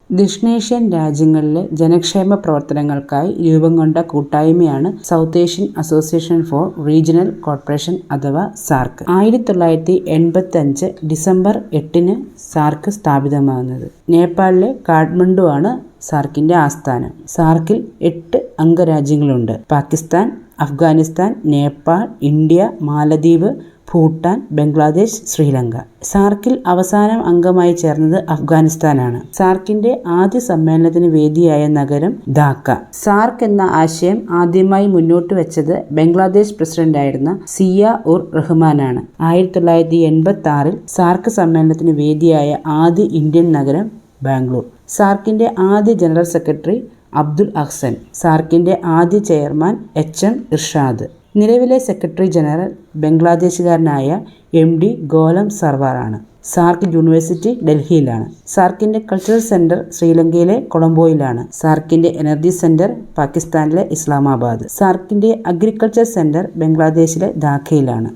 ദക്ഷിണേഷ്യൻ രാജ്യങ്ങളിലെ ജനക്ഷേമ പ്രവർത്തനങ്ങൾക്കായി രൂപം കൊണ്ട കൂട്ടായ്മയാണ് south Asian association for regional corporation അഥവാ സാർക്ക്. 1985 ഡിസംബർ 8 സാർക്ക് സ്ഥാപിതമാകുന്നത്. നേപ്പാളിലെ കാഠ്മണ്ഡു ആണ് സാർക്കിന്റെ ആസ്ഥാനം. സാർക്കിൽ 8 അംഗരാജ്യങ്ങളുണ്ട്. പാകിസ്ഥാൻ, അഫ്ഗാനിസ്ഥാൻ, നേപ്പാൾ, ഇന്ത്യ, മാലദ്വീപ്, ഭൂട്ടാൻ, ബംഗ്ലാദേശ്, ശ്രീലങ്ക. സാർക്കിൽ അവസാനം അംഗമായി ചേർന്നത് അഫ്ഗാനിസ്ഥാനാണ്. സാർക്കിന്റെ ആദ്യ സമ്മേളനത്തിന് വേദിയായ നഗരം ധാക്ക. സാർക്ക് എന്ന ആശയം ആദ്യമായി മുന്നോട്ട് വെച്ചത് ബംഗ്ലാദേശ് പ്രസിഡന്റായിരുന്ന സിയ ഉർ റഹ്മാനാണ്. 1986 സാർക്ക് സമ്മേളനത്തിന് വേദിയായ ആദ്യ ഇന്ത്യൻ നഗരം ബാംഗ്ലൂർ. സാർക്കിന്റെ ആദ്യ ജനറൽ സെക്രട്ടറി അബ്ദുൽ അഹ്സൻ. സാർക്കിന്റെ ആദ്യ ചെയർമാൻ HM ഇർഷാദ്. നിലവിലെ സെക്രട്ടറി ജനറൽ ബംഗ്ലാദേശുകാരനായ MD ഗോലം സർവാർ ആണ്. സാർക്ക് യൂണിവേഴ്സിറ്റി ഡൽഹിയിലാണ്. സാർക്കിന്റെ കൾച്ചറൽ സെന്റർ ശ്രീലങ്കയിലെ കൊളംബോയിലാണ്. സാർക്കിന്റെ എനർജി സെന്റർ പാകിസ്ഥാനിലെ ഇസ്ലാമാബാദ്. സാർക്കിന്റെ അഗ്രികൾച്ചർ സെന്റർ ബംഗ്ലാദേശിലെ ധാക്കയിലാണ്.